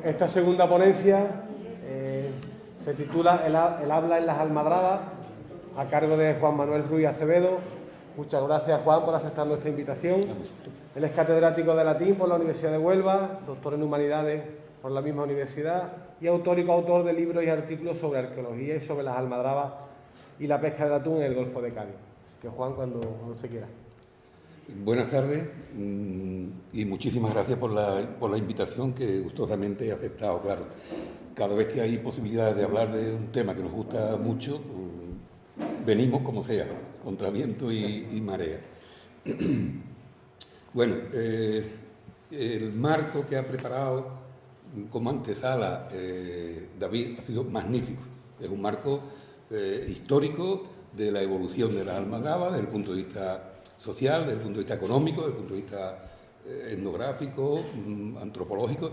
Esta segunda ponencia se titula El habla en las almadrabas, a cargo de Juan Manuel Ruiz Acevedo. Muchas gracias, Juan, por aceptar nuestra invitación. Él es catedrático de latín por la Universidad de Huelva, doctor en humanidades por la misma universidad y autor y coautor de libros y artículos sobre arqueología y sobre las almadrabas y la pesca del atún en el Golfo de Cádiz. Así que, Juan, cuando usted quiera. Buenas tardes y muchísimas gracias por la invitación que gustosamente he aceptado. Claro, cada vez que hay posibilidades de hablar de un tema que nos gusta mucho, venimos como sea, contra viento y marea. Bueno, el marco que ha preparado como antesala David ha sido magnífico. Es un marco histórico de la evolución de las almadrabas desde el punto de vista social, desde el punto de vista económico, desde el punto de vista etnográfico, antropológico.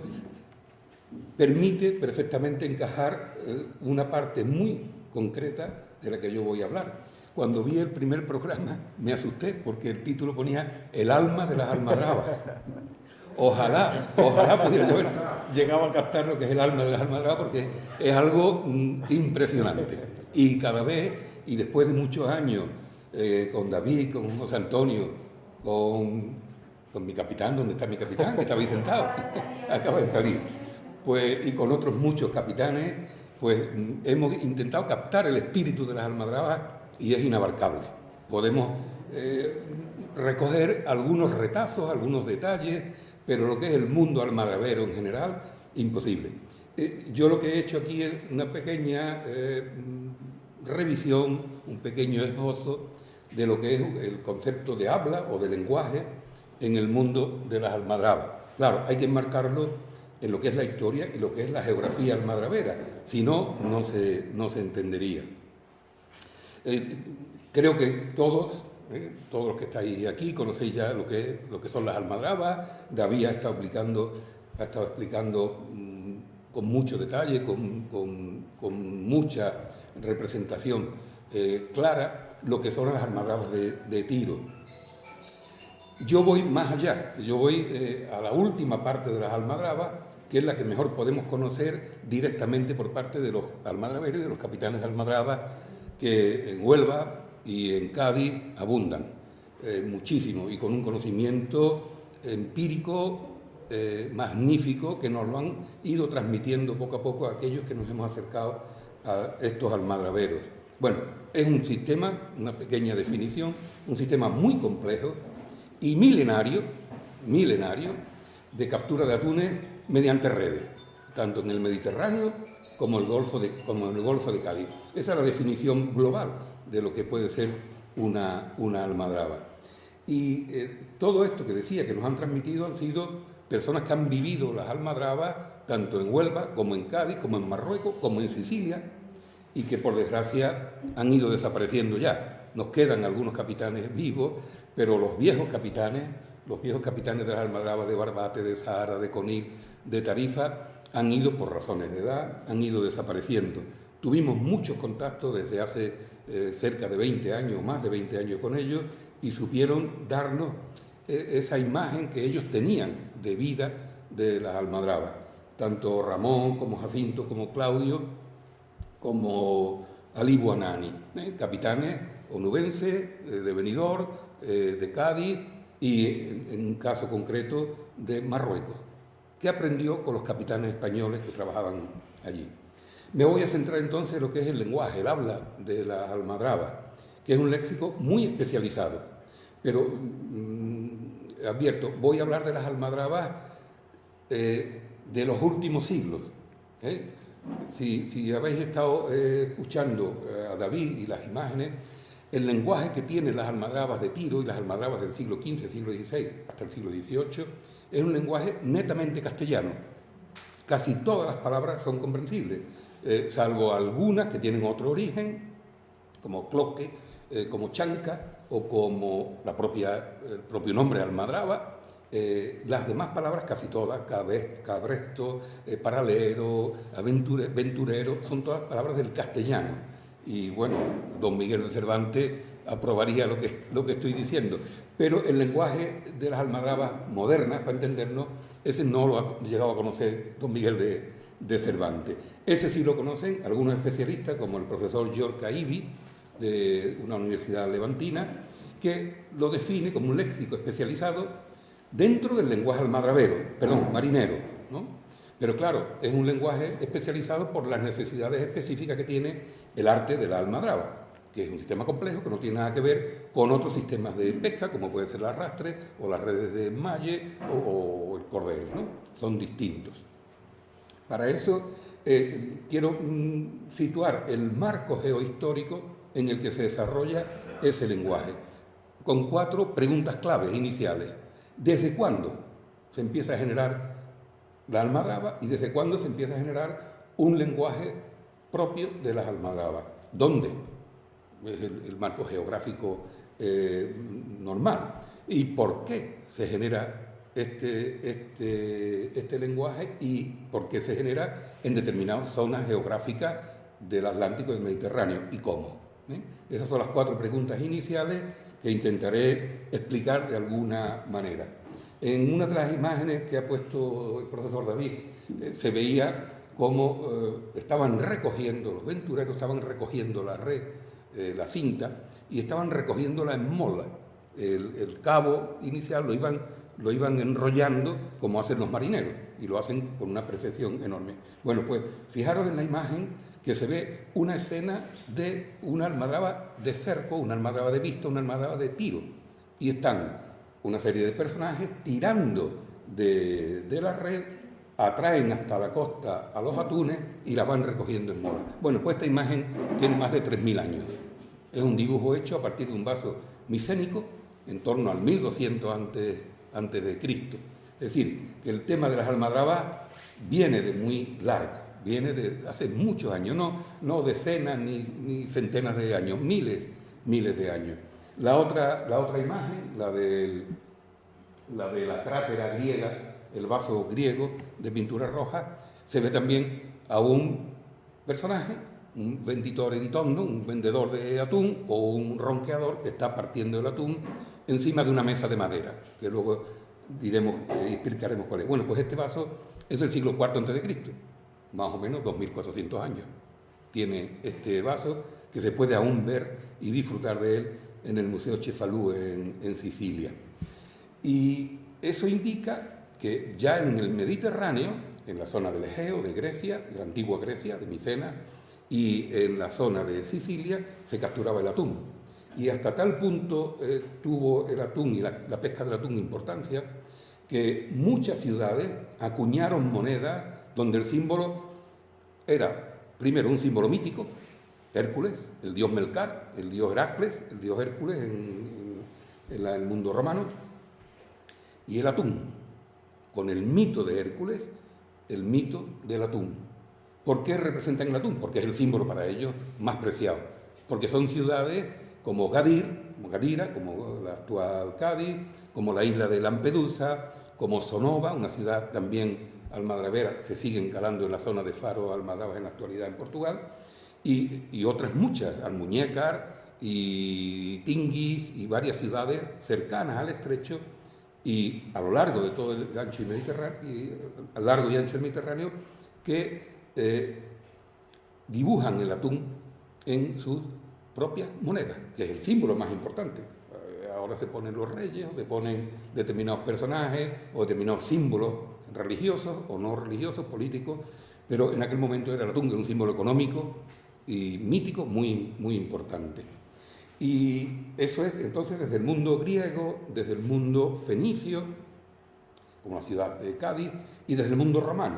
Permite perfectamente encajar una parte muy concreta de la que yo voy a hablar. Cuando vi el primer programa me asusté porque el título ponía El alma de las almadrabas. Ojalá pudiera haber llegado a captar lo que es el alma de las almadrabas, porque es algo impresionante. Y cada vez, y después de muchos años, con David, con José Antonio, con mi capitán, ¿dónde está mi capitán? Que estaba ahí sentado, acaba de salir. Pues, y con otros muchos capitanes, pues hemos intentado captar el espíritu de las almadrabas y es inabarcable. Podemos recoger algunos retazos, algunos detalles, pero lo que es el mundo almadrabero en general, imposible. Yo lo que he hecho aquí es una pequeña revisión, un pequeño esbozo de lo que es el concepto de habla o de lenguaje en el mundo de las almadrabas. Claro, hay que enmarcarlo en lo que es la historia y lo que es la geografía almadrabera, si no, no se entendería. Creo que todos los que estáis aquí conocéis ya lo que son las almadrabas. David ha estado explicando con mucho detalle, con mucha representación clara, lo que son las almadrabas de tiro. Yo voy más allá, yo voy a la última parte de las almadrabas, que es la que mejor podemos conocer directamente por parte de los almadraberos y de los capitanes de almadrabas, que en Huelva y en Cádiz abundan muchísimo, y con un conocimiento empírico magnífico que nos lo han ido transmitiendo poco a poco a aquellos que nos hemos acercado a estos almadraberos. Bueno, es un sistema, una pequeña definición, un sistema muy complejo y milenario de captura de atunes mediante redes, tanto en el Mediterráneo como en el Golfo de Cádiz. Esa es la definición global de lo que puede ser una almadraba. Y todo esto que decía que nos han transmitido han sido personas que han vivido las almadrabas tanto en Huelva como en Cádiz, como en Marruecos, como en Sicilia, y que por desgracia han ido desapareciendo ya. Nos quedan algunos capitanes vivos, pero los viejos capitanes de las almadrabas de Barbate, de Zahara, de Conil, de Tarifa, han ido por razones de edad, han ido desapareciendo. Tuvimos muchos contactos desde hace cerca de 20 años, más de 20 años con ellos, y supieron darnos esa imagen que ellos tenían de vida de las almadrabas. Tanto Ramón como Jacinto, como Claudio, como Ali Buanani, capitanes onubenses de Benidorm, de Cádiz y en un caso concreto de Marruecos, que aprendió con los capitanes españoles que trabajaban allí. Me voy a centrar entonces en lo que es el lenguaje, el habla de las almadrabas, que es un léxico muy especializado, pero advierto, voy a hablar de las almadrabas de los últimos siglos. Si habéis estado escuchando a David y las imágenes, el lenguaje que tienen las almadrabas de tiro y las almadrabas del siglo XV, siglo XVI, hasta el siglo XVIII, es un lenguaje netamente castellano. Casi todas las palabras son comprensibles, salvo algunas que tienen otro origen, como cloque, como chanca o como el propio nombre almadraba. Las demás palabras, casi todas, cabresto, paralero, venturero, son todas palabras del castellano. Y bueno, don Miguel de Cervantes aprobaría lo que estoy diciendo. Pero el lenguaje de las almadrabas modernas, para entendernos, ese no lo ha llegado a conocer don Miguel de Cervantes. Ese sí lo conocen algunos especialistas, como el profesor Yorca Ibi, de una universidad levantina, que lo define como un léxico especializado dentro del lenguaje marinero, ¿no? Pero claro, es un lenguaje especializado por las necesidades específicas que tiene el arte de la almadraba, que es un sistema complejo que no tiene nada que ver con otros sistemas de pesca, como puede ser el arrastre o las redes de malle o el cordel, ¿no? Son distintos. Para eso quiero situar el marco geohistórico en el que se desarrolla ese lenguaje, con 4 preguntas claves iniciales. ¿Desde cuándo se empieza a generar la almadraba y desde cuándo se empieza a generar un lenguaje propio de las almadrabas? ¿Dónde? Es el marco geográfico normal. ¿Y por qué se genera este lenguaje y por qué se genera en determinadas zonas geográficas del Atlántico y del Mediterráneo? ¿Y cómo? Esas son las 4 preguntas iniciales que intentaré explicar de alguna manera. En una de las imágenes que ha puesto el profesor David, se veía cómo estaban recogiendo, los ventureros estaban recogiendo la red, la cinta, y estaban recogiéndola en mola. El cabo inicial lo iban enrollando como hacen los marineros, y lo hacen con una perfección enorme. Bueno, pues fijaros en la imagen que se ve una escena de una almadraba de cerco, una almadraba de vista, una almadraba de tiro, y están una serie de personajes tirando de la red, atraen hasta la costa a los atunes y la van recogiendo en mola. Bueno, pues esta imagen tiene más de 3.000 años. Es un dibujo hecho a partir de un vaso micénico en torno al 1200 antes de Cristo. Es decir, que el tema de las almadrabas viene de muy largo, viene de hace muchos años, no decenas ni centenas de años, miles de años. La otra imagen, la de la crátera griega, el vaso griego de pintura roja, se ve también a un personaje, un venditore di tonno, un vendedor de atún o un ronqueador que está partiendo el atún encima de una mesa de madera, que luego diremos y explicaremos cuál es. Bueno, pues este vaso es del siglo IV a.C., más o menos 2.400 años. Tiene este vaso que se puede aún ver y disfrutar de él en el Museo Cefalù en Sicilia. Y eso indica que ya en el Mediterráneo, en la zona del Egeo, de Grecia, de la antigua Grecia, de Micenas, y en la zona de Sicilia, se capturaba el atún. Y hasta tal punto tuvo el atún y la pesca del atún importancia, que muchas ciudades acuñaron monedas donde el símbolo era, primero, un símbolo mítico, Hércules, el dios Melcar, el dios Heracles, el dios Hércules en el mundo romano, y el atún, con el mito de Hércules, el mito del atún. ¿Por qué representan el atún? Porque es el símbolo para ellos más preciado. Porque son ciudades como Gadira, como la actual Cádiz, como la isla de Lampedusa, como Sonova, una ciudad también almadrabera, se siguen calando en la zona de Faro almadrabas en la actualidad en Portugal, y otras muchas, Almuñécar y Tinguis y varias ciudades cercanas al estrecho y a lo largo de todo el ancho a largo y ancho del Mediterráneo, que dibujan el atún en sus propias monedas, que es el símbolo más importante. Ahora se ponen los reyes, o se ponen determinados personajes, o determinados símbolos religiosos o no religiosos, políticos, pero en aquel momento era el atún, que era un símbolo económico y mítico muy, muy importante. Y eso es entonces desde el mundo griego, desde el mundo fenicio, como la ciudad de Cádiz, y desde el mundo romano.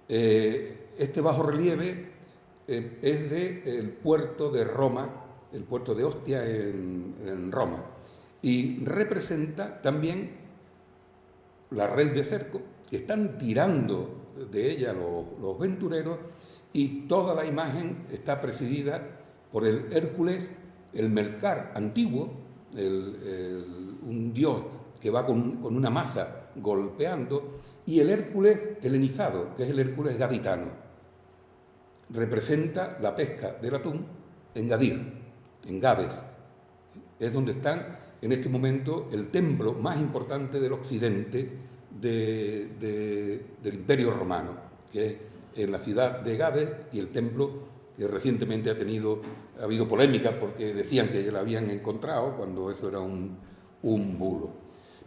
Este bajo relieve es del puerto de Roma, el puerto de Ostia en Roma, y representa también la red de cerco, que están tirando de ella los ventureros, y toda la imagen está presidida por el Hércules, el Melcar antiguo, un dios que va con una maza golpeando, y el Hércules helenizado, que es el Hércules gaditano. Representa la pesca del atún en Gadir, en Gades, es donde están en este momento el templo más importante del occidente del Imperio Romano, que es en la ciudad de Gades, y el templo que recientemente ha habido polémica porque decían que ya lo habían encontrado cuando eso era un bulo.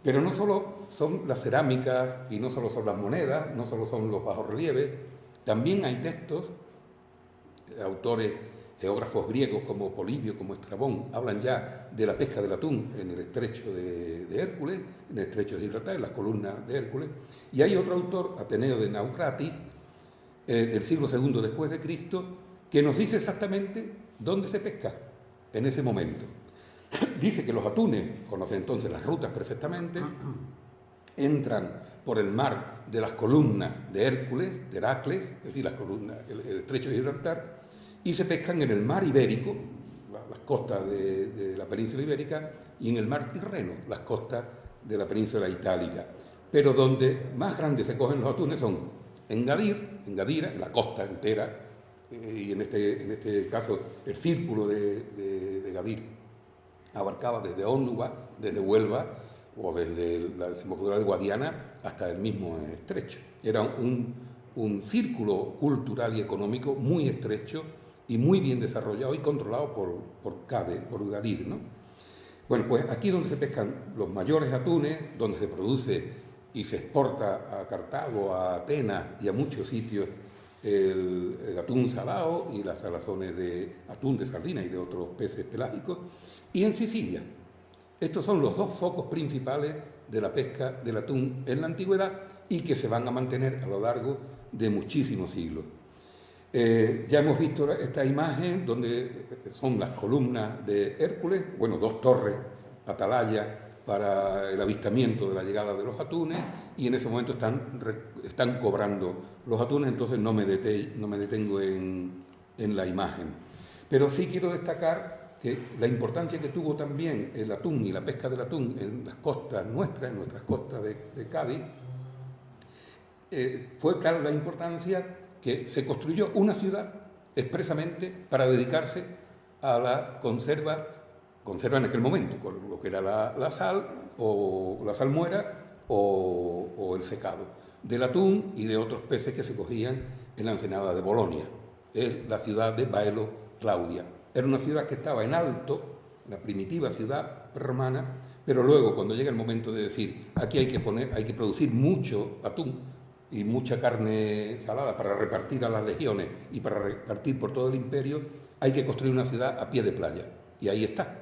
Pero no solo son las cerámicas y no solo son las monedas, no solo son los bajorrelieves, también hay textos, autores, geógrafos griegos como Polibio, como Estrabón, hablan ya de la pesca del atún en el estrecho de Hércules, en el estrecho de Gibraltar, en las columnas de Hércules. Y hay otro autor, Ateneo de Naucratis, del siglo II después de Cristo, que nos dice exactamente dónde se pesca en ese momento. Dice que los atunes, conocen entonces las rutas perfectamente, entran por el mar de las columnas de Hércules, de Heracles, es decir, las columnas, el estrecho de Gibraltar, y se pescan en el mar Ibérico, las costas de la península ibérica, y en el mar Tirreno, las costas de la península itálica. Pero donde más grandes se cogen los atunes son en Gadira, en la costa entera, y en este caso el círculo de Gadir abarcaba desde Ónuba, desde Huelva o desde la desembocadura de Guadiana hasta el mismo estrecho. Era un círculo cultural y económico muy estrecho y muy bien desarrollado y controlado por Gadir, ¿no? Bueno, pues aquí donde se pescan los mayores atunes, donde se produce y se exporta a Cartago, a Atenas y a muchos sitios el atún salado y las salazones de atún, de sardina y de otros peces pelágicos, y en Sicilia. Estos son los dos focos principales de la pesca del atún en la antigüedad y que se van a mantener a lo largo de muchísimos siglos. Ya hemos visto esta imagen donde son las columnas de Hércules, bueno, dos torres, atalaya, para el avistamiento de la llegada de los atunes, y en ese momento están cobrando los atunes, entonces no me detengo en la imagen. Pero sí quiero destacar que la importancia que tuvo también el atún y la pesca del atún en las costas nuestras, en nuestras costas de Cádiz, fue claro la importancia que se construyó una ciudad expresamente para dedicarse a la conserva en aquel momento, con lo que era la sal o la salmuera o el secado del atún y de otros peces que se cogían en la ensenada de Bolonia, la ciudad de Baelo Claudia. Era una ciudad que estaba en alto, la primitiva ciudad romana, pero luego cuando llega el momento de decir aquí hay que producir mucho atún y mucha carne salada para repartir a las legiones y para repartir por todo el imperio, hay que construir una ciudad a pie de playa. Y ahí está,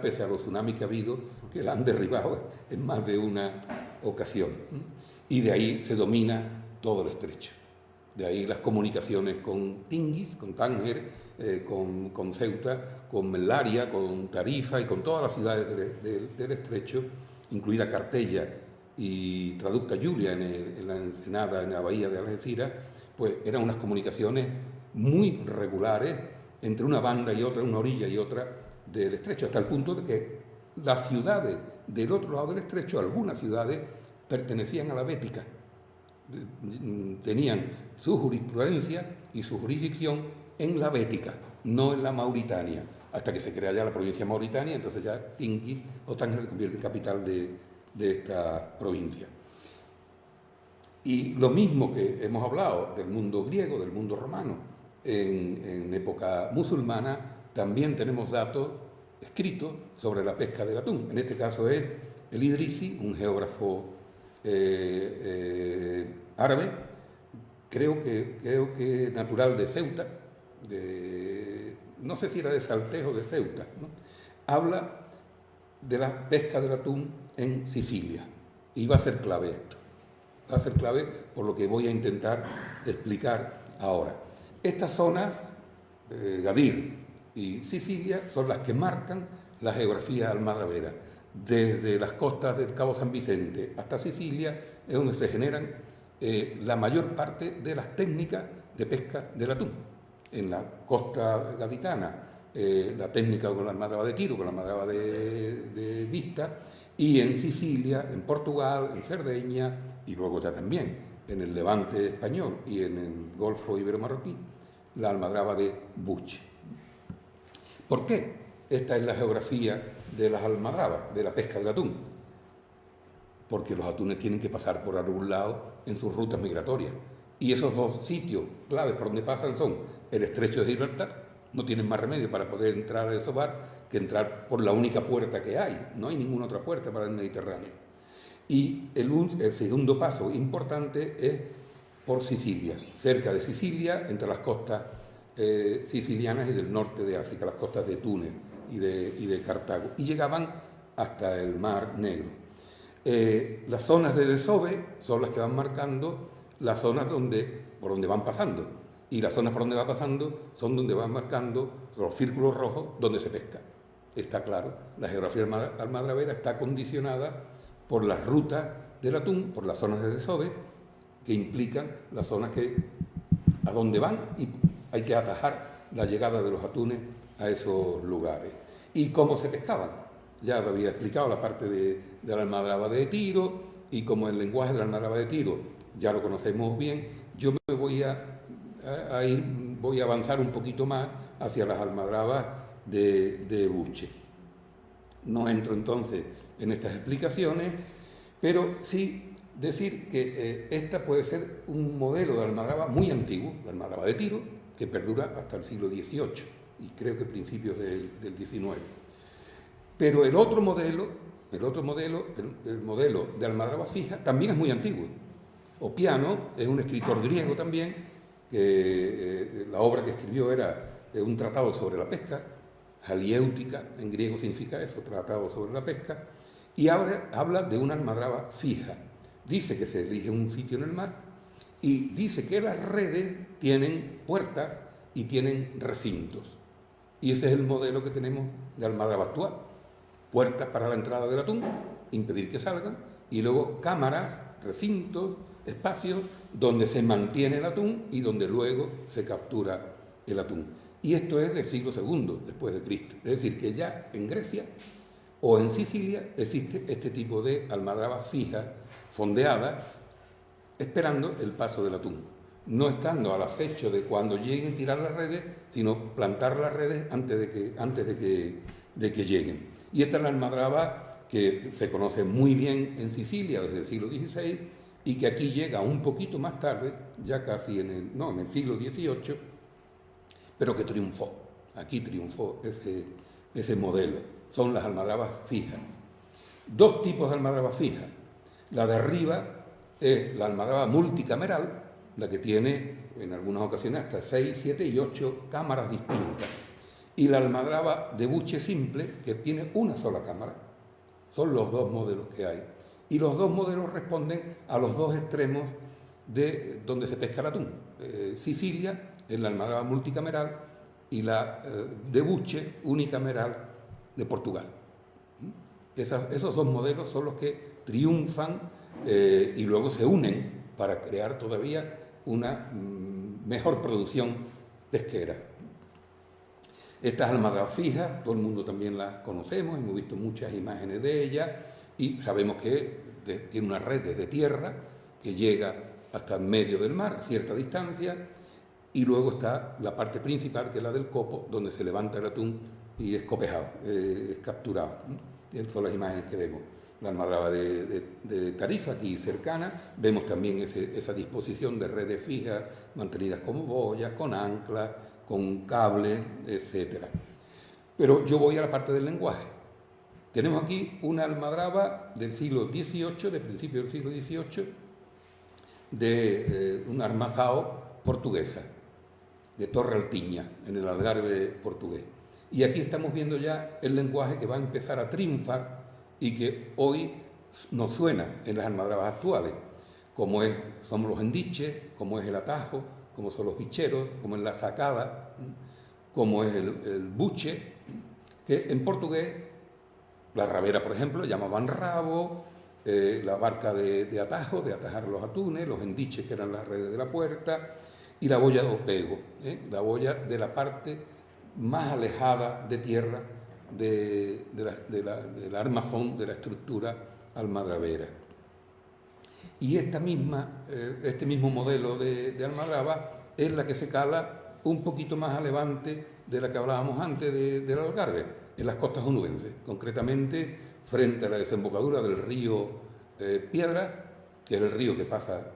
pese a los tsunamis que ha habido, que la han derribado en más de una ocasión. Y de ahí se domina todo el estrecho. De ahí las comunicaciones con Tingis, con Tánger, con Ceuta, con Melaria, con Tarifa y con todas las ciudades del estrecho, incluida Cartella y Traducta Julia en la ensenada, en la bahía de Algeciras, pues eran unas comunicaciones muy regulares entre una banda y otra, una orilla y otra del estrecho, hasta el punto de que las ciudades del otro lado del estrecho, algunas ciudades, pertenecían a la Bética, tenían su jurisprudencia y su jurisdicción en la Bética, no en la Mauritania, hasta que se crea ya la provincia de Mauritania, entonces ya Tingui o Tánger se convierte en capital de esta provincia. Y lo mismo que hemos hablado del mundo griego, del mundo romano, en época musulmana, también tenemos datos escritos sobre la pesca del atún. En este caso es el Idrisi, un geógrafo árabe, creo que natural de Ceuta, no sé si era de Saltejo o de Ceuta, ¿no? Habla de la pesca del atún en Sicilia. Y va a ser clave esto. Va a ser clave por lo que voy a intentar explicar ahora. Estas zonas, Gadir y Sicilia, son las que marcan la geografía almadravera. Desde las costas del Cabo San Vicente hasta Sicilia es donde se generan la mayor parte de las técnicas de pesca del atún. En la costa gaditana, la técnica con la almadraba de tiro, con la almadraba de vista, y en Sicilia, en Portugal, en Cerdeña, y luego ya también en el Levante español y en el Golfo Ibero-Marroquí, la almadraba de buche. ¿Por qué? esta es la geografía de las almadrabas, de la pesca del atún, porque los atunes tienen que pasar por algún lado en sus rutas migratorias. Y esos dos sitios claves por donde pasan son el estrecho de Gibraltar, no tienen más remedio para poder entrar a desovar que entrar por la única puerta que hay, no hay ninguna otra puerta para el Mediterráneo. Y el segundo paso importante es por Sicilia, cerca de Sicilia, entre las costas sicilianas y del norte de África, las costas de Túnez y de Cartago, y llegaban hasta el Mar Negro. Las zonas de desove son las que van marcando las zonas por donde van pasando, y las zonas por donde va pasando son donde van marcando los círculos rojos donde se pesca. Está claro, la geografía almadravera está condicionada por las rutas del atún, por las zonas de desove, que implican las zonas a donde van, y hay que atajar la llegada de los atunes a esos lugares. ¿Y cómo se pescaban? Ya lo había explicado la parte de la almadraba de tiro, y como el lenguaje de la almadraba de tiro ya lo conocemos bien, yo me voy a avanzar un poquito más hacia las almadrabas de buche. No entro entonces en estas explicaciones, pero sí decir que esta puede ser un modelo de almadraba muy antiguo, la almadraba de tiro, que perdura hasta el siglo XVIII y creo que principios del XIX. Pero el modelo de almadraba fija también es muy antiguo. Opiano es un escritor griego también, que la obra que escribió era un tratado sobre la pesca, haliéutica, en griego significa eso, tratado sobre la pesca, y habla de una almadraba fija. Dice que se elige un sitio en el mar y dice que las redes tienen puertas y tienen recintos. Y ese es el modelo que tenemos de almadraba actual. Puertas para la entrada del atún, impedir que salgan, y luego cámaras, recintos, espacios donde se mantiene el atún y donde luego se captura el atún. Y esto es del siglo II después de Cristo. Es decir, que ya en Grecia o en Sicilia existe este tipo de almadrabas fijas, fondeadas, esperando el paso del atún. No estando al acecho de cuando lleguen a tirar las redes, sino plantar las redes antes de que lleguen. Y esta es la almadraba que se conoce muy bien en Sicilia desde el siglo XVI y que aquí llega un poquito más tarde, ya casi en el siglo XVIII, pero que triunfó. Aquí triunfó ese modelo. Son las almadrabas fijas. Dos tipos de almadrabas fijas. La de arriba es la almadraba multicameral, la que tiene en algunas ocasiones hasta 6, 7 y 8 cámaras distintas. Y la almadraba de buche simple, que tiene una sola cámara. Son los dos modelos que hay. Y los dos modelos responden a los dos extremos de donde se pesca el atún. Sicilia, en la almadraba multicameral, y la de buche unicameral de Portugal. Esos dos modelos son los que triunfan y luego se unen para crear todavía una mejor producción pesquera. Estas almadrabas fijas, todo el mundo también las conocemos, hemos visto muchas imágenes de ellas y sabemos que tiene una red desde tierra que llega hasta el medio del mar, a cierta distancia, y luego está la parte principal, que es la del copo, donde se levanta el atún y es copejado, es capturado. Estas son las imágenes que vemos. La almadraba de Tarifa, aquí cercana, vemos también esa disposición de redes fijas, mantenidas como boyas, con anclas, con cables, etc. Pero yo voy a la parte del lenguaje. Tenemos aquí una almadraba del siglo XVIII, de principio del siglo XVIII, de un armazao portuguesa, de Torre Alpiña, en el Algarve portugués. Y aquí estamos viendo ya el lenguaje que va a empezar a triunfar y que hoy nos suena en las almadrabas actuales, como somos los endiches, como es el atajo, como son los bicheros, como es la sacada, como es el buche, que en portugués, la rabera, por ejemplo, llamaban rabo, la barca de atajo, de atajar los atunes, los endiches, que eran las redes de la puerta, y la boya de opego, la boya de la parte más alejada de tierra del armazón, de la estructura almadravera. Y este mismo modelo de almadraba es la que se cala un poquito más a levante de la que hablábamos antes del Algarve, en las costas onubenses, concretamente frente a la desembocadura del río Piedras, que es el río que pasa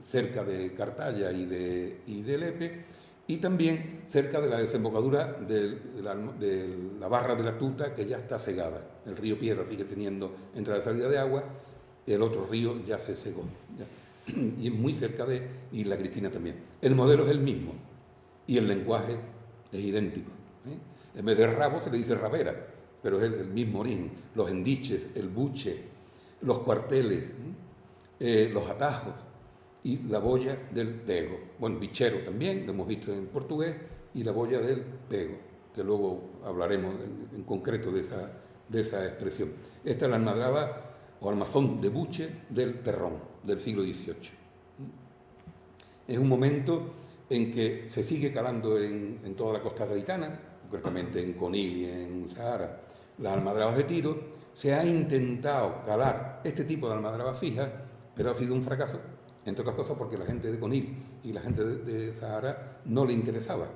cerca de Cartaya y de Lepe, y también cerca de la desembocadura de la barra de la Tuta, que ya está cegada. El río Piedras sigue teniendo entrada y salida de agua, el otro río ya se cegó. Y es muy cerca de Isla Cristina también. El modelo es el mismo y el lenguaje es idéntico. En vez de rabo se le dice rabera, pero es el mismo origen. Los endiches, el buche, los cuarteles, los atajos y la boya del pego. Bueno, bichero también, lo hemos visto en portugués, y la boya del pego, que luego hablaremos en concreto de esa expresión. Esta es la almadraba o armazón de buche del Terrón, del siglo XVIII. Es un momento en que se sigue calando en toda la costa gaditana, concretamente en Conil y en Sahara, las almadrabas de tiro. Se ha intentado calar este tipo de almadrabas fijas, pero ha sido un fracaso, entre otras cosas porque la gente de Conil y la gente de Sahara no le interesaba.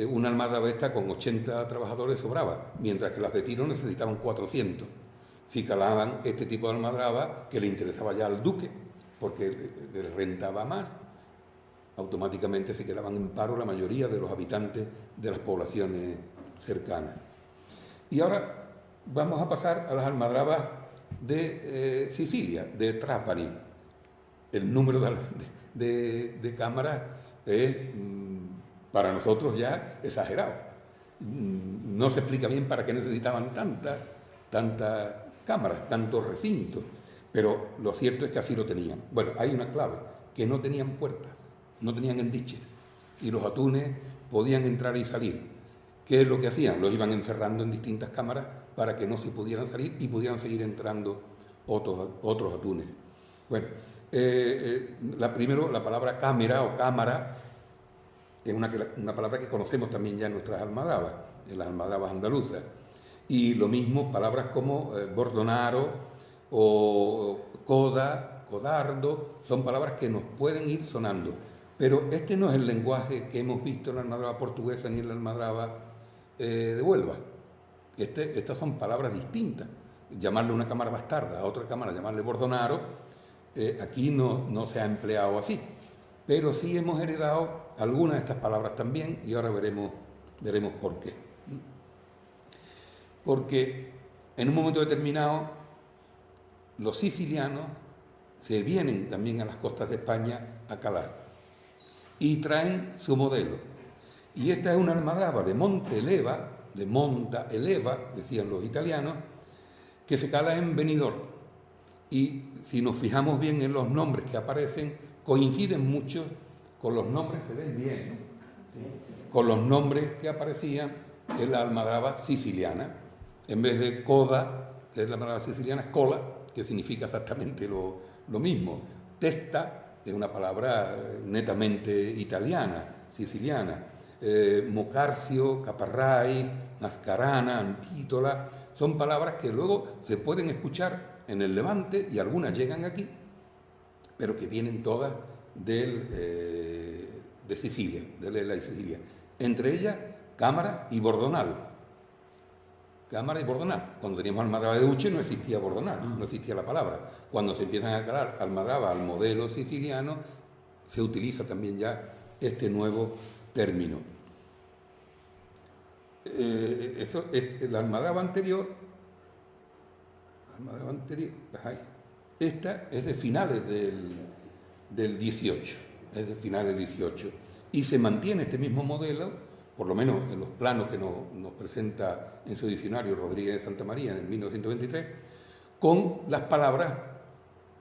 Una almadraba esta con 80 trabajadores sobraba, mientras que las de tiro necesitaban 400. Si calaban este tipo de almadraba, que le interesaba ya al duque, porque le rentaba más, automáticamente se quedaban en paro la mayoría de los habitantes de las poblaciones cercanas. Y ahora vamos a pasar a las almadrabas de Sicilia, de Trapani. El número de cámaras es para nosotros ya exagerado. No se explica bien para qué necesitaban tantas cámaras, tantos recintos, pero lo cierto es que así lo tenían. Bueno, hay una clave, que no tenían puertas, no tenían endiches, y los atunes podían entrar y salir. ¿Qué es lo que hacían? Los iban encerrando en distintas cámaras para que no se pudieran salir y pudieran seguir entrando otros atunes. Bueno, la palabra cámara o cámara es una palabra que conocemos también ya en nuestras almadrabas, en las almadrabas andaluzas. Y lo mismo palabras como bordonaro o coda, codardo, son palabras que nos pueden ir sonando. Pero este no es el lenguaje que hemos visto en la almadraba portuguesa ni en la almadraba de Huelva. Estas son palabras distintas. Llamarle una cámara bastarda a otra cámara, llamarle bordonaro, aquí no se ha empleado así. Pero sí hemos heredado algunas de estas palabras también y ahora veremos por qué. Porque en un momento determinado los sicilianos se vienen también a las costas de España a calar y traen su modelo. Y esta es una almadraba de Monte Eleva, de Monta Eleva, decían los italianos, que se cala en Benidorm. Y si nos fijamos bien en los nombres que aparecen, coinciden mucho con los nombres, se ven bien, ¿no? Sí. Con los nombres que aparecían en la almadraba siciliana. En vez de coda, que es la almadraba siciliana, es cola, que significa exactamente lo mismo. Testa es una palabra netamente italiana, siciliana. Mocarcio, Caparrais, Mascarana, Antítola, son palabras que luego se pueden escuchar en el Levante y algunas llegan aquí, pero que vienen todas de Sicilia, de Lela y Sicilia. Entre ellas, cámara y bordonal. Cámara y bordonal. Cuando teníamos almadraba de buche no existía bordonal, no existía la palabra. Cuando se empiezan a calar almadraba al modelo siciliano, se utiliza también ya este nuevo término. La almadraba anterior, esta es de finales del 18, es de finales del 18, y se mantiene este mismo modelo, por lo menos en los planos que nos presenta en su diccionario Rodríguez de Santa María en el 1923, con las palabras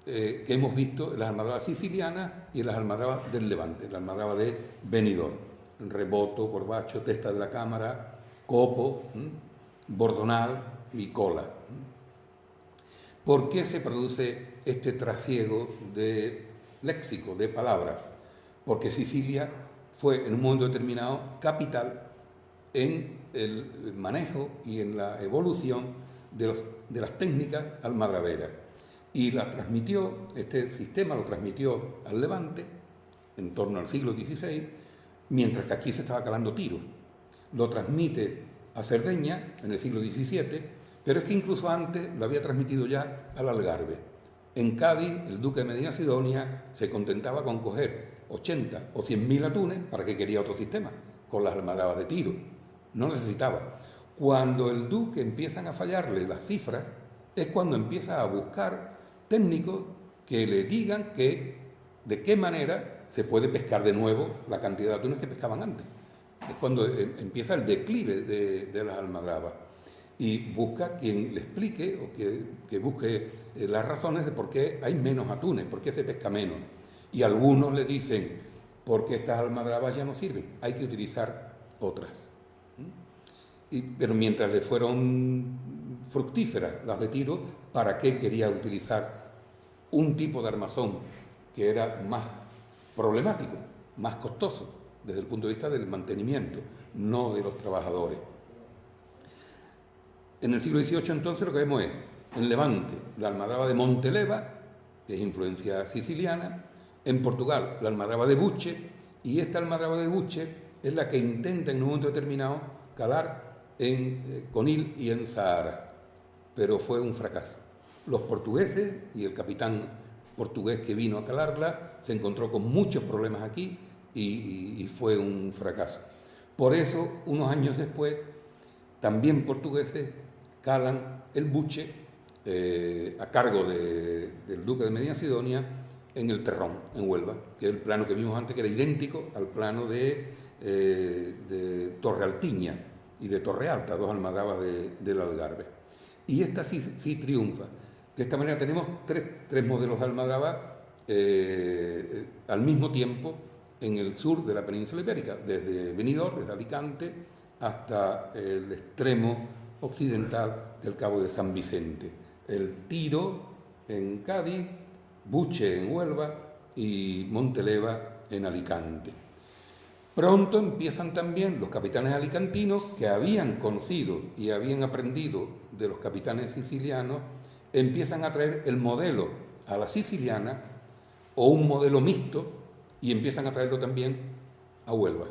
que hemos visto en las almadrabas sicilianas y en las almadrabas del Levante, la almadraba de Benidorm, reboto, corbacho, testa de la cámara, copo, bordonal y cola. ¿Por qué se produce este trasiego de léxico, de palabras? Porque Sicilia fue en un momento determinado capital en el manejo y en la evolución de las técnicas almadraberas. Y este sistema lo transmitió al Levante en torno al siglo XVI, mientras que aquí se estaba calando tiro. Lo transmite a Cerdeña en el siglo XVII, pero es que incluso antes lo había transmitido ya al Algarve. En Cádiz, el duque de Medina Sidonia se contentaba con coger 80 o 100.000 atunes, para que quería otro sistema, con las almadrabas de tiro. No necesitaba. Cuando el duque empiezan a fallarle las cifras, es cuando empieza a buscar técnicos que le digan de qué manera se puede pescar de nuevo la cantidad de atunes que pescaban antes. Es cuando empieza el declive de las almadrabas. Y busca quien le explique o que busque las razones de por qué hay menos atunes, por qué se pesca menos. Y algunos le dicen, porque estas almadrabas ya no sirven, hay que utilizar otras. Pero mientras le fueron fructíferas las de tiro, ¿para qué quería utilizar un tipo de armazón que era más problemático, más costoso desde el punto de vista del mantenimiento, no de los trabajadores? En el siglo XVIII entonces lo que vemos es, en Levante, la almadraba de Monteleva, que es influencia siciliana; en Portugal, la almadraba de Buche, y esta almadraba de Buche es la que intenta en un momento determinado calar en Conil y en Zahara, pero fue un fracaso. Los portugueses y el capitán portugués que vino a calarla se encontró con muchos problemas aquí y fue un fracaso. Por eso, unos años después, también portugueses calan el Buche a cargo del duque de Medina Sidonia en el Terrón, en Huelva, que es el plano que vimos antes, que era idéntico al plano de Torrealtiña y de Torrealta, dos almadrabas del Algarve. Y esta sí triunfa. De esta manera tenemos tres modelos de almadraba al mismo tiempo en el sur de la península ibérica, desde Benidorm, desde Alicante, hasta el extremo occidental del Cabo de San Vicente. El Tiro en Cádiz, Buche en Huelva y Monteleva en Alicante. Pronto empiezan también los capitanes alicantinos, que habían conocido y habían aprendido de los capitanes sicilianos, empiezan a traer el modelo a la siciliana o un modelo mixto, y empiezan a traerlo también a Huelva.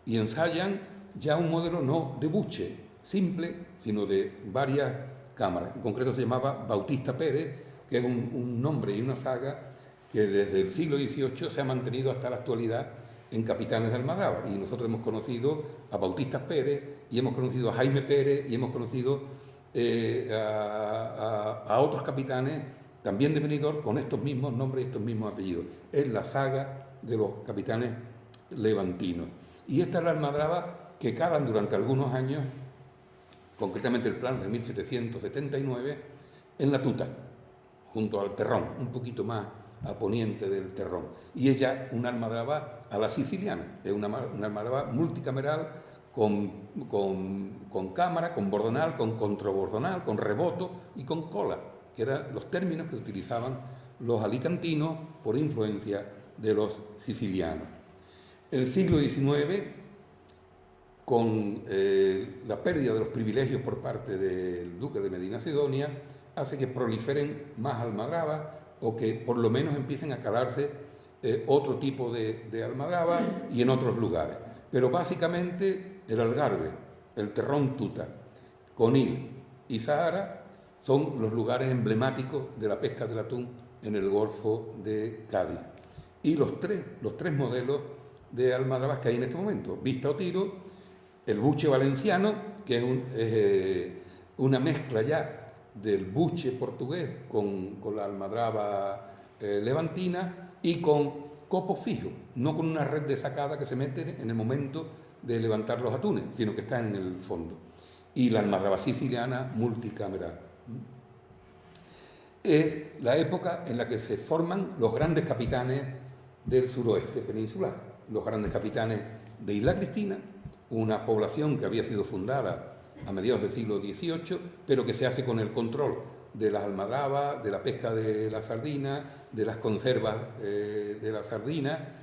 Y ensayan ya un modelo no de buche simple, sino de varias cámaras. En concreto se llamaba Bautista Pérez, que es un nombre y una saga que desde el siglo XVIII se ha mantenido hasta la actualidad en capitanes de almadraba. Y nosotros hemos conocido a Bautista Pérez, y hemos conocido a Jaime Pérez, y hemos conocido a otros capitanes también de Benidorm con estos mismos nombres y estos mismos apellidos. Es la saga de los capitanes levantinos. Y esta es la almadraba que calan durante algunos años, concretamente el plano de 1779, en la Tuta, junto al Terrón, un poquito más a poniente del Terrón. Y es ya una almadraba a la siciliana, es una almadraba multicameral con cámara, con bordonal, con contrabordonal, con reboto y con cola, que eran los términos que utilizaban los alicantinos por influencia de los sicilianos. El siglo XIX, con la pérdida de los privilegios por parte del duque de Medina Sidonia, hace que proliferen más almadrabas o que por lo menos empiecen a calarse otro tipo de almadrabas y en otros lugares. Pero básicamente el Algarve, el Terrón Tuta, Conil y Zahara son los lugares emblemáticos de la pesca del atún en el Golfo de Cádiz. Y los tres modelos de almadrabas que hay en este momento: vista o tiro, el buche valenciano, que es una mezcla ya del buche portugués con la almadraba levantina, y con copo fijo, no con una red de sacada que se mete en el momento de levantar los atunes, sino que está en el fondo. Y la almadraba siciliana multicameral. Es la época en la que se forman los grandes capitanes del suroeste peninsular, los grandes capitanes de Isla Cristina, una población que había sido fundada a mediados del siglo XVIII, pero que se hace con el control de las almadrabas, de la pesca de la sardina, de las conservas de la sardina,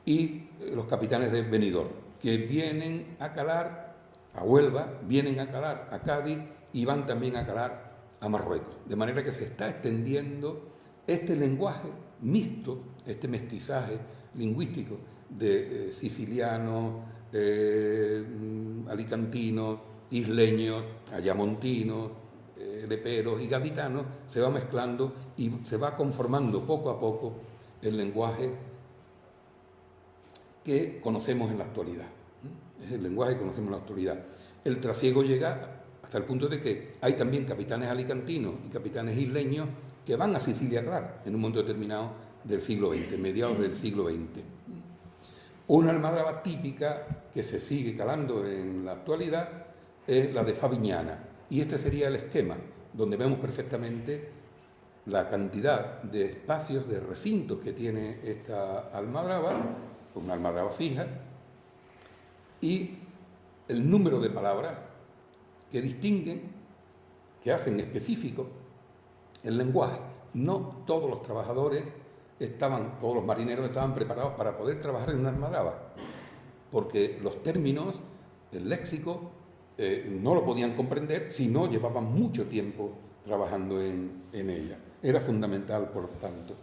y los capitanes de Benidorm, que vienen a calar a Huelva, vienen a calar a Cádiz y van también a calar a Marruecos. De manera que se está extendiendo este lenguaje mixto, este mestizaje lingüístico de siciliano, alicantino isleños, ayamontinos, leperos y gaditanos, se va mezclando y se va conformando poco a poco el lenguaje que conocemos en la actualidad. Es el lenguaje que conocemos en la actualidad. El trasiego llega hasta el punto de que hay también capitanes alicantinos y capitanes isleños que van a Sicilia claro en un momento determinado del siglo XX, mediados del siglo XX. Una almadraba típica que se sigue calando en la actualidad es la de Fabiñana, y este sería el esquema, donde vemos perfectamente la cantidad de espacios, de recintos que tiene esta almadraba, una almadraba fija, y el número de palabras que distinguen, que hacen específico el lenguaje. No todos los trabajadores todos los marineros estaban preparados para poder trabajar en una almadraba, porque los términos, el léxico, no lo podían comprender si no llevaban mucho tiempo trabajando en ella. Era fundamental, por tanto.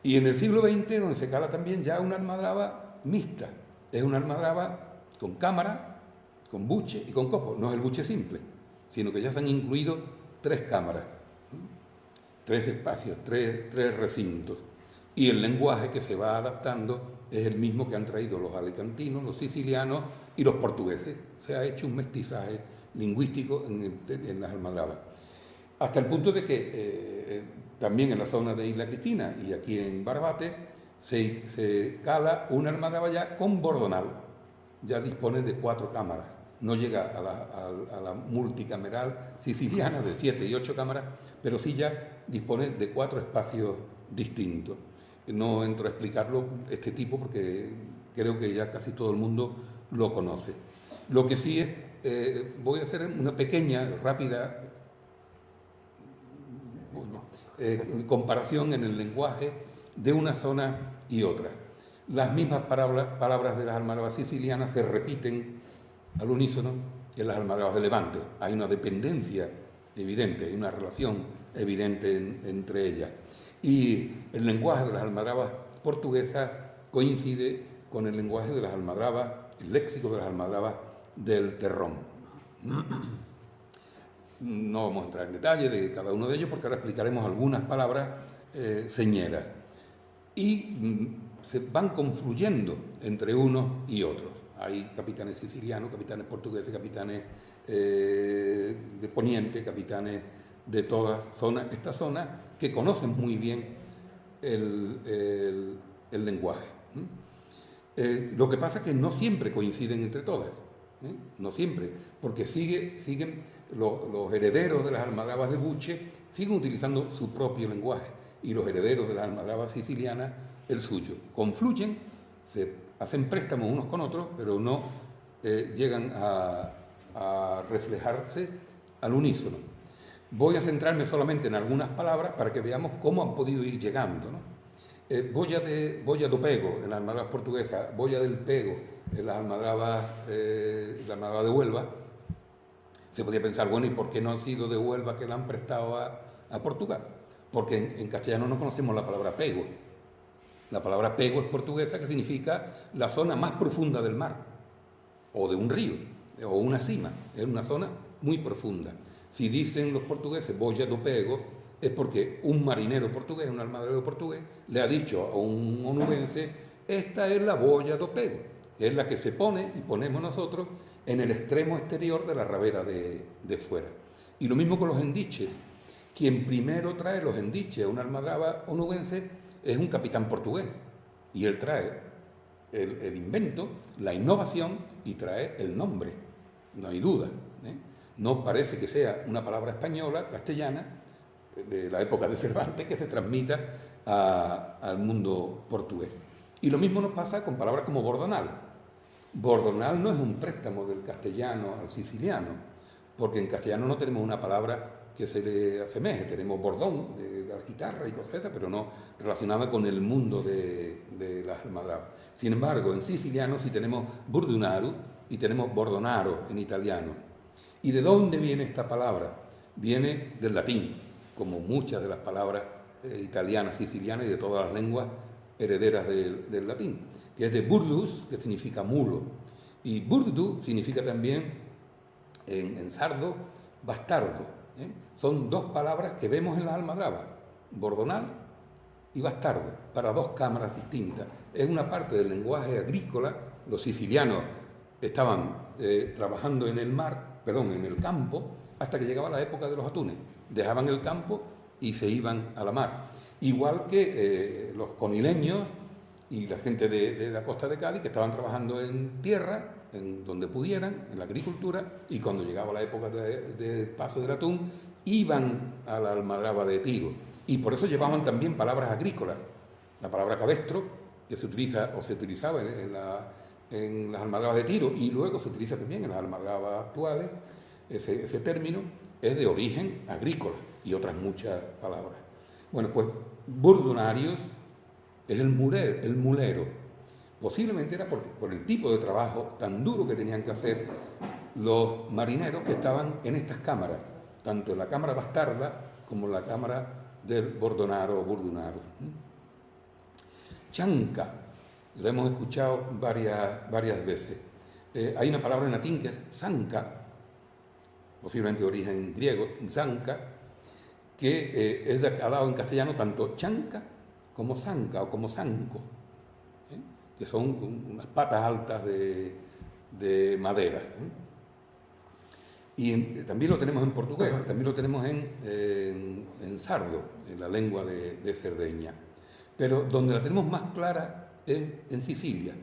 Y en el siglo XX, donde se cala también ya una almadraba mixta. Es una almadraba con cámara, con buche y con copo. No es el buche simple, sino que ya se han incluido 3 cámaras, 3 espacios, 3 recintos. Y el lenguaje que se va adaptando es el mismo que han traído los alicantinos, los sicilianos y los portugueses. Se ha hecho un mestizaje lingüístico en las almadrabas. Hasta el punto de que también en la zona de Isla Cristina y aquí en Barbate se cala una almadraba ya con bordonal. Ya dispone de 4 cámaras. No llega a la multicameral siciliana de 7 y 8 cámaras, pero sí ya dispone de 4 espacios distintos. No entro a explicarlo este tipo porque creo que ya casi todo el mundo lo conoce. Lo que sí es, voy a hacer una pequeña, rápida comparación en el lenguaje de una zona y otra. Las mismas palabras de las almadrabas sicilianas se repiten al unísono en las almadrabas de Levante. Hay una dependencia evidente, hay una relación evidente entre ellas. Y el lenguaje de las almadrabas portuguesas coincide con el lenguaje de las almadrabas, el léxico de las almadrabas del Terrón. No vamos a entrar en detalle de cada uno de ellos porque ahora explicaremos algunas palabras señeras. Y se van confluyendo entre unos y otros. Hay capitanes sicilianos, capitanes portugueses, capitanes de Poniente, capitanes de todas estas zonas que conocen muy bien el lenguaje. Lo que pasa es que no siempre coinciden entre todas, no siempre, porque siguen los herederos de las almadrabas de buche, siguen utilizando su propio lenguaje, y los herederos de las almadrabas sicilianas el suyo. Confluyen, se hacen préstamos unos con otros, pero no llegan a reflejarse al unísono. Voy a centrarme solamente en algunas palabras para que veamos cómo han podido ir llegando, ¿no? Boya do Pego en las almadrabas portuguesas, boya del Pego en las almadrabas de Huelva. Se podía pensar, bueno, ¿y por qué no han sido de Huelva que la han prestado a Portugal? Porque en castellano no conocemos la palabra pego. La palabra pego es portuguesa, que significa la zona más profunda del mar, o de un río, o una cima. Es una zona muy profunda. Si dicen los portugueses boya do Pego, es porque un marinero portugués, un almadrabero portugués, le ha dicho a un onubense, esta es la boya do Pego, que es la que se pone y ponemos nosotros en el extremo exterior de la rabera de fuera. Y lo mismo con los endiches. Quien primero trae los endiches a una almadraba onubense es un capitán portugués, y él trae el invento, la innovación, y trae el nombre, no hay duda. No parece que sea una palabra española, castellana, de la época de Cervantes, que se transmita al mundo portugués. Y lo mismo nos pasa con palabras como bordonal. Bordonal no es un préstamo del castellano al siciliano, porque en castellano no tenemos una palabra que se le asemeje. Tenemos bordón de la guitarra y cosas esas, pero no relacionada con el mundo de las almadrabas. Sin embargo, en siciliano sí tenemos burdunaru y tenemos bordonaro en italiano. ¿Y de dónde viene esta palabra? Viene del latín, como muchas de las palabras italianas, sicilianas y de todas las lenguas herederas del latín, que es de burdus, que significa mulo, y burdu significa también en sardo, bastardo. Son dos palabras que vemos en las almadrabas, bordonal y bastardo, para dos cámaras distintas. Es una parte del lenguaje agrícola. Los sicilianos estaban trabajando en el campo, hasta que llegaba la época de los atunes. Dejaban el campo y se iban a la mar. Igual que los conileños y la gente de la costa de Cádiz, que estaban trabajando en tierra, en donde pudieran, en la agricultura, y cuando llegaba la época de paso del atún, iban a la almadraba de Tiro. Y por eso llevaban también palabras agrícolas. La palabra cabestro, que se utiliza o se utilizaba en las almadrabas de Tiro, y luego se utiliza también en las almadrabas actuales, ese término es de origen agrícola, y otras muchas palabras. Bueno, pues burdunarios es el mulero. Posiblemente era por el tipo de trabajo tan duro que tenían que hacer los marineros que estaban en estas cámaras, tanto en la cámara bastarda como en la cámara del bordonaro o burdunaro. Chanca, lo hemos escuchado varias veces. Hay una palabra en latín que es zanca, posiblemente de origen griego, zanca, que ha dado en castellano tanto chanca como zanca o como zanco, que son unas patas altas de madera. Y también lo tenemos en portugués, también lo tenemos en sardo, en la lengua de Cerdeña. Pero donde la tenemos más clara es en Sicilia.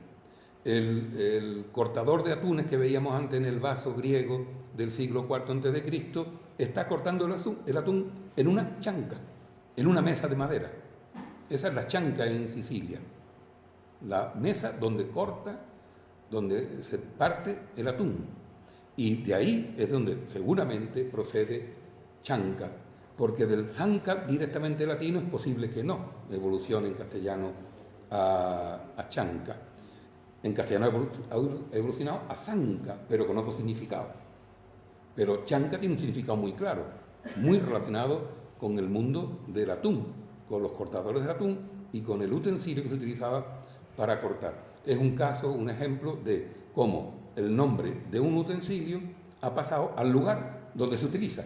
El cortador de atunes que veíamos antes en el vaso griego del siglo IV a.C. está cortando el atún en una chanca, en una mesa de madera. Esa es la chanca en Sicilia. La mesa donde se parte el atún. Y de ahí es donde seguramente procede chanca, porque del zanca directamente latino es posible que no evolucione en castellano a chanca. En castellano ha evolucionado a zanca, pero con otro significado. Pero chanca tiene un significado muy claro, muy relacionado con el mundo del atún, con los cortadores del atún y con el utensilio que se utilizaba para cortar. Es un ejemplo de cómo el nombre de un utensilio ha pasado al lugar donde se utiliza.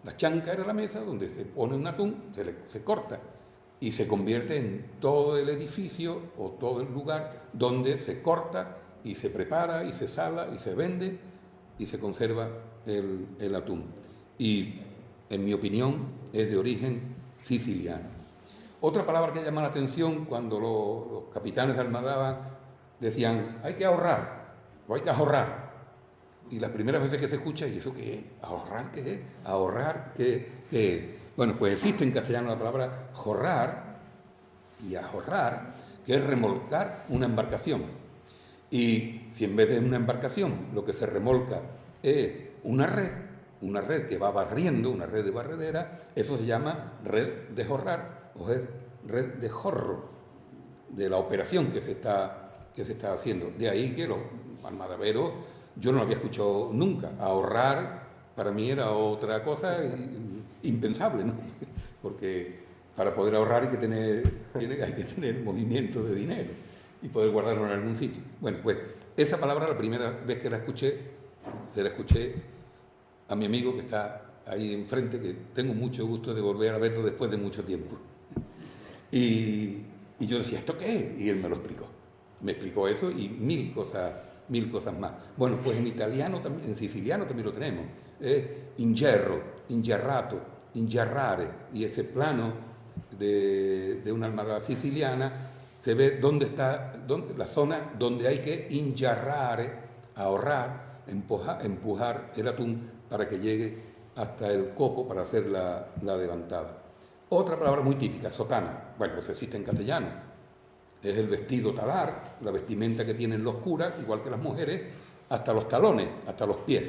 La chanca era la mesa donde se pone un atún, se corta y se convierte en todo el edificio o todo el lugar donde se corta y se prepara y se sala y se vende y se conserva el atún. Y, en mi opinión, es de origen siciliano. Otra palabra que llama la atención cuando los capitanes de almadraba decían hay que ahorrar o hay que ahorrar. Y las primeras veces que se escucha, ¿y eso qué es? ¿Ahorrar qué es? ¿Ahorrar qué es? Bueno, pues existe en castellano la palabra jorrar y ahorrar, que es remolcar una embarcación. Y si en vez de una embarcación lo que se remolca es una red que va barriendo, una red de barredera, eso se llama red de jorrar o es red de jorro, de la operación que se está haciendo. De ahí que los almadraberos, yo no lo había escuchado nunca. Ahorrar para mí era otra cosa impensable, ¿no? Porque para poder ahorrar hay que tener movimiento de dinero y poder guardarlo en algún sitio. Bueno, pues esa palabra la primera vez que se la escuché a mi amigo que está ahí enfrente, que tengo mucho gusto de volver a verlo después de mucho tiempo. Y yo decía, ¿esto qué es? Y él me lo explicó. Me explicó eso y mil cosas más. Bueno, pues en italiano, en siciliano también lo tenemos. Ingerro, ingerrato, ingerrare. Y ese plano de una almadraba siciliana se ve dónde está la zona donde hay que ingerrare, ahorrar, empujar el atún para que llegue hasta el copo para hacer la levantada. Otra palabra muy típica, sotana. Bueno, eso existe en castellano. Es el vestido talar, la vestimenta que tienen los curas, igual que las mujeres, hasta los talones, hasta los pies.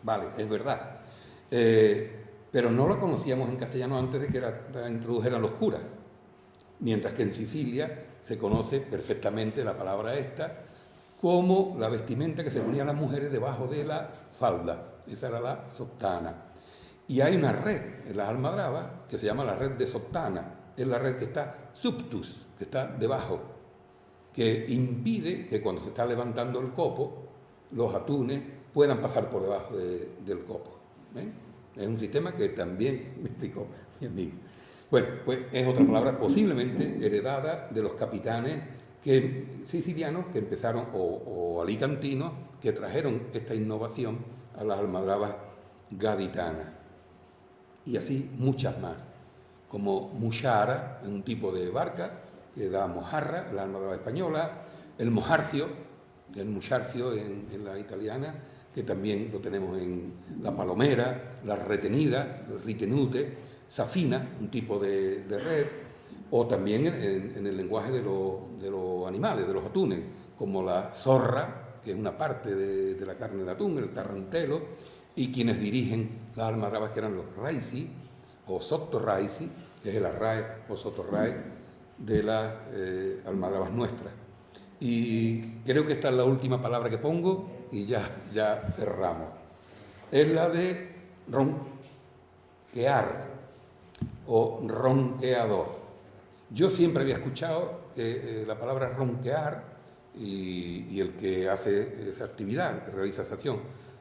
Vale, es verdad. Pero no lo conocíamos en castellano antes de que la introdujeran los curas. Mientras que en Sicilia se conoce perfectamente la palabra esta como la vestimenta que se ponían las mujeres debajo de la falda. Esa era la sottana. Y hay una red en las almadrabas que se llama la red de sottana. Es la red que está subtus, que está debajo, que impide que cuando se está levantando el copo, los atunes puedan pasar por debajo del copo. Es un sistema que también me explicó mi amigo. Bueno, pues es otra palabra posiblemente heredada de los capitanes sicilianos que empezaron, o alicantinos, que trajeron esta innovación a las almadrabas gaditanas. Y así muchas más, como mushara, un tipo de barca que da mojarra, la almadraba española, el musharcio en la italiana, que también lo tenemos en la palomera, la retenida, el ritenute, safina, un tipo de red, o también en el lenguaje de los animales, de los atunes, como la zorra, que es una parte de la carne del atún, el tarantelo, y quienes dirigen las almadrabas, que eran los raisi o sottoraisi, que es el arraez o sotorraez de las almadrabas nuestras. Y creo que esta es la última palabra que pongo y ya cerramos. Es la de ronquear o ronqueador. Yo siempre había escuchado la palabra ronquear y el que hace esa actividad, que realiza esa acción,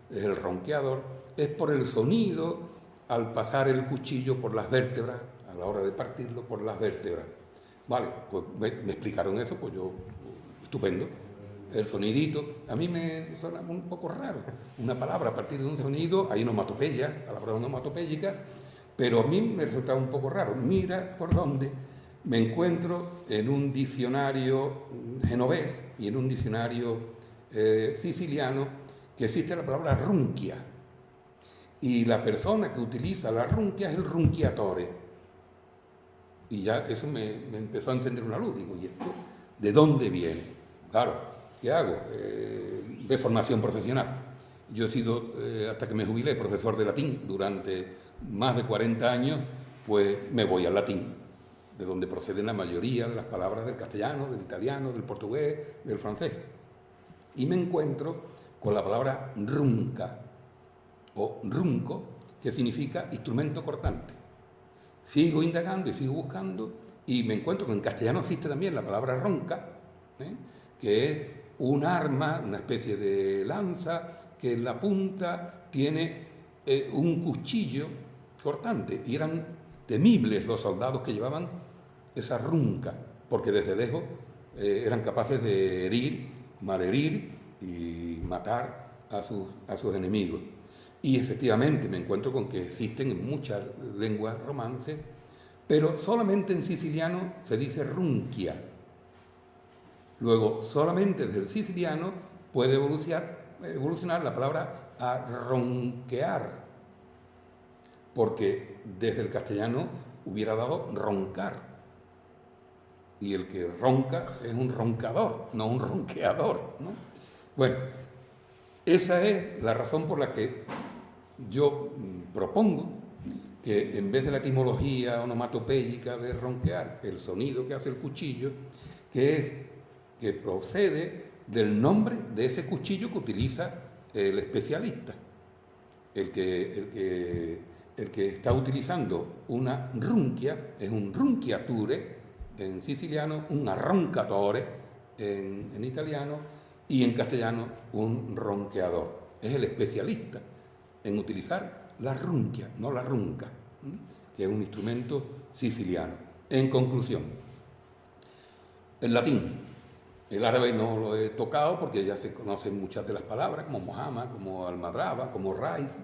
es el ronqueador, es por el sonido al pasar el cuchillo por las vértebras, a la hora de partirlo por las vértebras. Vale, pues me explicaron eso, pues yo, estupendo. El sonidito, a mí me suena un poco raro. Una palabra a partir de un sonido, hay onomatopeyas, palabras onomatopéyicas, pero a mí me resultaba un poco raro. Mira por dónde me encuentro en un diccionario genovés y en un diccionario siciliano que existe la palabra runquia. Y la persona que utiliza la runquia es el runchiatore. Y ya eso me empezó a encender una luz. Digo, ¿y esto de dónde viene? Claro, ¿qué hago? De formación profesional. Yo he sido, hasta que me jubilé, profesor de latín durante más de 40 años, pues me voy al latín, de donde proceden la mayoría de las palabras del castellano, del italiano, del portugués, del francés. Y me encuentro con la palabra runca o runco, que significa instrumento cortante. Sigo indagando y sigo buscando y me encuentro que en castellano existe también la palabra ronca, que es un arma, una especie de lanza, que en la punta tiene un cuchillo cortante. Y eran temibles los soldados que llevaban esa runca, porque desde lejos eran capaces de herir, malherir y matar a sus enemigos. Y efectivamente me encuentro con que existen en muchas lenguas romances, pero solamente en siciliano se dice runquia. Luego, solamente desde el siciliano puede evolucionar la palabra a ronquear, porque desde el castellano hubiera dado roncar. Y el que ronca es un roncador, no un ronqueador, ¿no? Bueno, esa es la razón por la que yo propongo que en vez de la etimología onomatopéyica de ronquear, el sonido que hace el cuchillo, que procede del nombre de ese cuchillo que utiliza el especialista. El que está utilizando una runquia es un runchiature en siciliano, un arroncatore en italiano y en castellano un ronqueador. Es el especialista en utilizar la runquia, no la runca, que es un instrumento siciliano. En conclusión, el latín, el árabe no lo he tocado porque ya se conocen muchas de las palabras, como Mohammed, como almadraba, como raíz.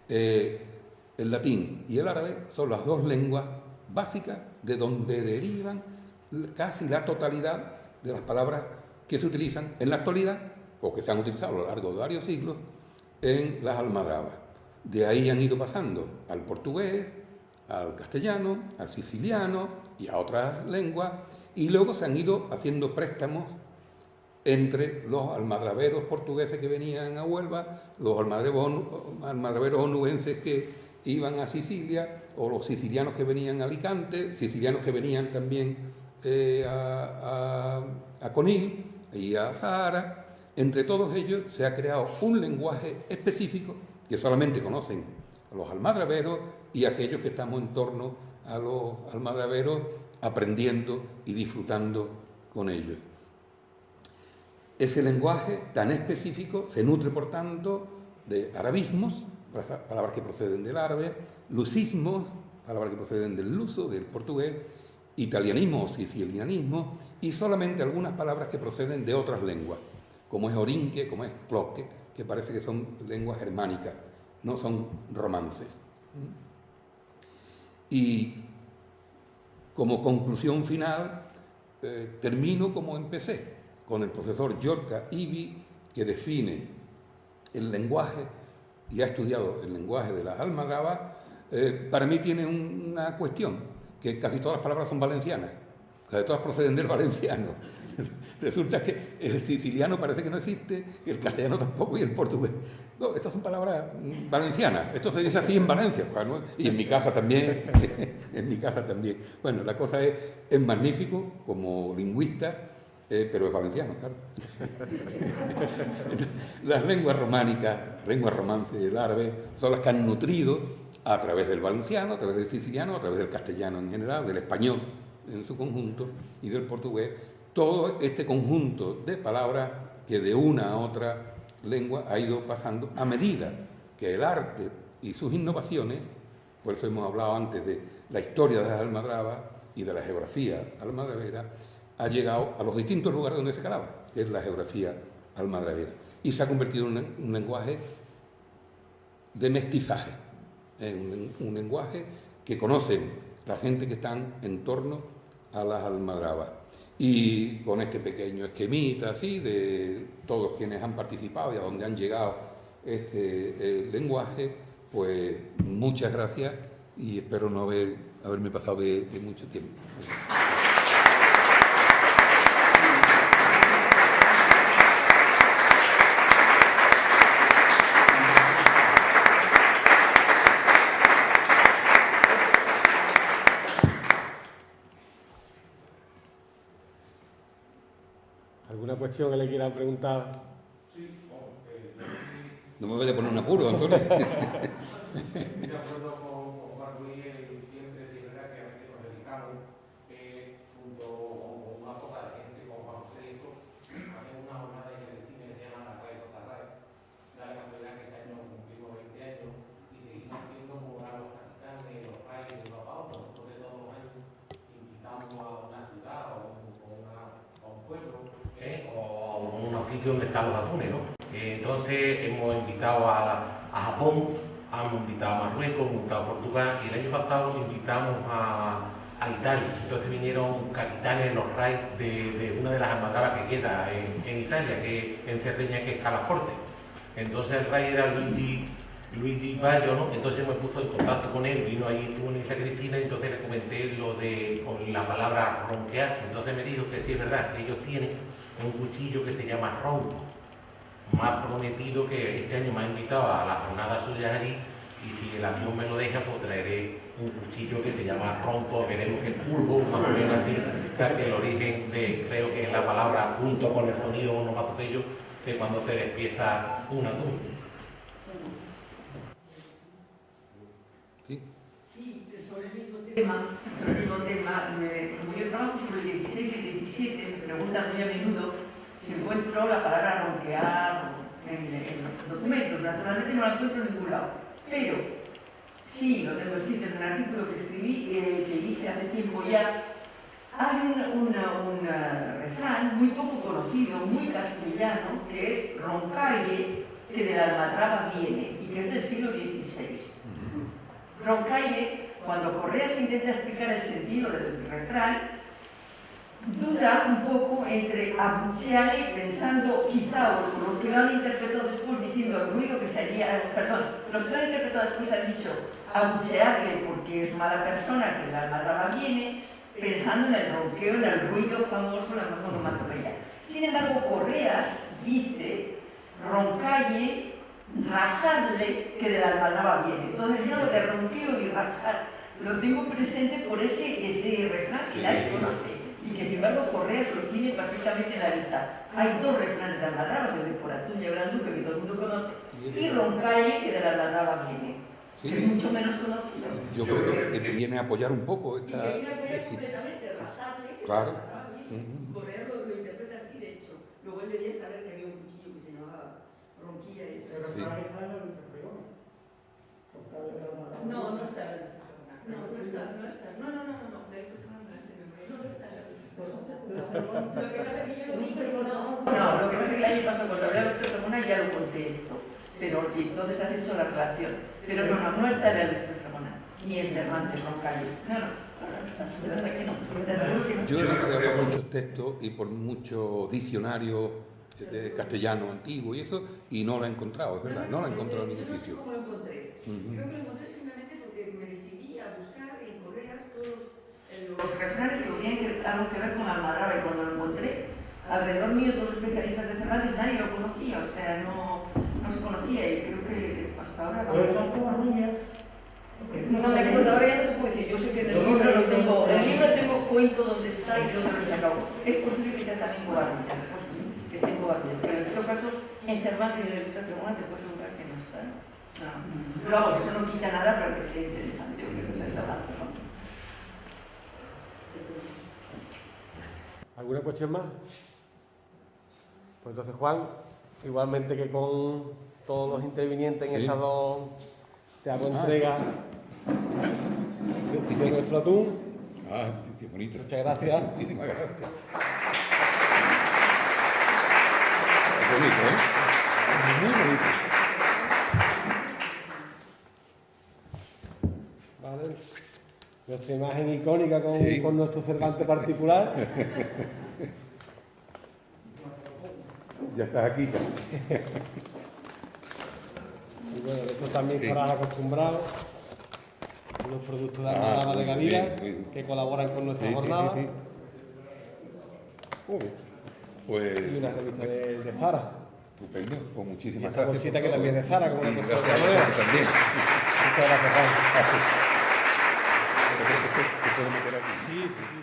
El latín y el árabe son las dos lenguas básicas de donde derivan casi la totalidad de las palabras que se utilizan en la actualidad o que se han utilizado a lo largo de varios siglos en las almadrabas. De ahí han ido pasando al portugués, al castellano, al siciliano y a otras lenguas, y luego se han ido haciendo préstamos entre los almadraberos portugueses que venían a Huelva, los almadraberos onubenses que iban a Sicilia, o los sicilianos que venían a Alicante, sicilianos que venían también a Conil y a Zahara. Entre todos ellos se ha creado un lenguaje específico que solamente conocen a los almadraberos y aquellos que estamos en torno a los almadraberos aprendiendo y disfrutando con ellos. Ese lenguaje tan específico se nutre, por tanto, de arabismos, palabras que proceden del árabe, lusismos, palabras que proceden del luso, del portugués, italianismo o sicilianismo, y solamente algunas palabras que proceden de otras lenguas, como es orinque, como es cloque, que parece que son lenguas germánicas, no son romances. Y como conclusión final, termino como empecé, con el profesor Yorka Ibi, que define el lenguaje y ha estudiado el lenguaje de las almadrabas. Para mí tiene una cuestión, que casi todas las palabras son valencianas, casi todas proceden del valenciano. Resulta que el siciliano parece que no existe, que el castellano tampoco y el portugués. No, estas son palabras valencianas, esto se dice así en Valencia, ¿no? Y en mi casa también, en mi casa también. Bueno, la cosa es magnífico como lingüista, pero es valenciano, claro. Las lenguas románicas, lenguas romances y el árabe, son las que han nutrido a través del valenciano, a través del siciliano, a través del castellano en general, del español en su conjunto y del portugués, todo este conjunto de palabras que de una a otra lengua ha ido pasando a medida que el arte y sus innovaciones, por eso hemos hablado antes de la historia de las almadrabas y de la geografía almadravera, ha llegado a los distintos lugares donde se calaba, que es la geografía almadravera, y se ha convertido en un lenguaje de mestizaje, en un lenguaje que conocen la gente que están en torno a las almadrabas. Y con este pequeño esquemita así de todos quienes han participado y a donde han llegado este lenguaje, pues muchas gracias y espero no haberme pasado de mucho tiempo. ¿Alguna cuestión que le quieran preguntar? Sí, No me vaya a poner un apuro, Antonio. estoy de acuerdo con Juan Luis y siempre de verdad que nos dedicamos junto con una poca de gente, con Juan José Hijo, hacemos una jornada de cine que se llama La Radio Tarray. Da la casualidad que este año cumplimos 20 años y seguimos haciendo como a los capitanes, los rayos y los pautos. Nosotros de todos los años invitamos a una ciudad o a un pueblo o a un sitio donde están los atunes, ¿no? Entonces hemos invitado a Japón, hemos invitado a Marruecos, hemos invitado a Portugal y el año pasado invitamos a Italia. Entonces vinieron capitanes, los raids de una de las almadrabas que queda en Italia, que es en Cerdeña, que es Calaforte. Entonces el rey era Luigi Baggio, ¿no? Entonces me puso en contacto con él, vino ahí, estuvo en Isla Cristina, y entonces le comenté lo de con la palabra ronquear. Entonces me dijo que sí es verdad, que ellos tienen un cuchillo que se llama ronco. Más prometido que este año me ha invitado a la jornada suya allí y si el avión me lo deja pues traeré un cuchillo que se llama ronco, veremos que es curvo, más o menos así, casi el origen de, creo que es la palabra junto con el sonido onomatopeyo que cuando se despieza un atún. Sí. Sí, sobre el mismo tema, como yo trabajo sobre el 16 y el 17, me preguntan muy a menudo si encuentro la palabra ronquear en los documentos. Naturalmente no la encuentro en ningún lado, pero sí lo tengo escrito en un artículo que escribí, que hice hace tiempo ya. Hay un refrán muy poco conocido, muy castellano, que es roncalle, que de la almadraba viene y que es del siglo XVI. Roncalle, cuando Correas intenta explicar el sentido del refrán, duda un poco entre abucheale, pensando quizá, o los que lo han interpretado después diciendo el ruido que sería, perdón, los que lo han interpretado después han dicho abuchearle porque es mala persona, que la almadraba viene, pensando en el ronqueo, en el ruido famoso, la onomatopeya. Sin embargo, Correas dice roncalle, rajarle, que de la almadraba viene. Entonces yo lo de ronqueo y rajar lo tengo presente por ese refrán que nadie conoce. Y que sin embargo Correas lo tiene perfectamente en la lista. Hay dos refranes de almadrabas, el de por Atún y Branduque, que todo el mundo conoce, y roncalle, que de la almadraba viene, Sí. que es mucho menos conocido. Yo creo que viene a apoyar un poco esta... Y que viene a apoyar completamente, rajarle, que Claro. de la almadraba viene. Correas lo interpreta así, de hecho. Luego él debía saber refrán. No, pero eso fue una frase de memoria. No está en la presentación. Lo que pasa es que yo lo dije, no, lo que pasa es que el año pasado cuando hablé de Electro Cremona ya lo conté esto. Pero y entonces has hecho la relación. Pero no está en el Electro Cremona. Ni en Cervantes, Roncalli. No está. De verdad que no. Yo he estudiado muchos textos y por muchos diccionarios de castellano antiguo y eso, y no lo he encontrado, es verdad, no lo he encontrado en ningún sitio. ¿Cómo lo encontré? Creo que lo encontré simplemente porque me decidí a buscar en correas todos los refranes que tenían algo que ver con Almadraba, y cuando lo encontré, alrededor mío todos los especialistas de Cervantes, nadie lo conocía, o sea, no se conocía, y creo que hasta ahora... Pero son como niñas. No me acuerdo, ahora ya no te puedo decir, yo sé que en el libro lo tengo, cuento dónde está y dónde lo he sacado. Es posible que sea también Covarrubias, es posible que esté en Covarrubias, pero en todo caso, en Cervantes y en el Electro Cremona te puedo asegurar que no está, ¿no? Pero vamos, eso no quita nada para que sea interesante, yo creo que es la base, ¿no? ¿Alguna cuestión más? Pues entonces, Juan, igualmente que con todos los intervinientes en estas dos, te hago entrega de nuestro atún. Ah, qué bonito. Muchas gracias. Muchísimas gracias. Es bonito, ¿eh? Muy bonito. ¿Vale? Nuestra imagen icónica con, Sí. con nuestro Cervantes particular. Ya estás aquí. Y bueno, esto también Sí. estarás acostumbrado. Unos productos de Almadraba de Gavira muy bien. que colaboran con nuestra Sí, sí, jornada. sí, sí. Pues Y una revista de Zara. estupendo, pues Y muchísimas esta gracias. bolsita por que todo. también es de Zara, como Y una cosa gracias de a otra manera. vosotros también. Muchas gracias, Juan. ¿Te puedo meter aquí? Sí, sí, sí.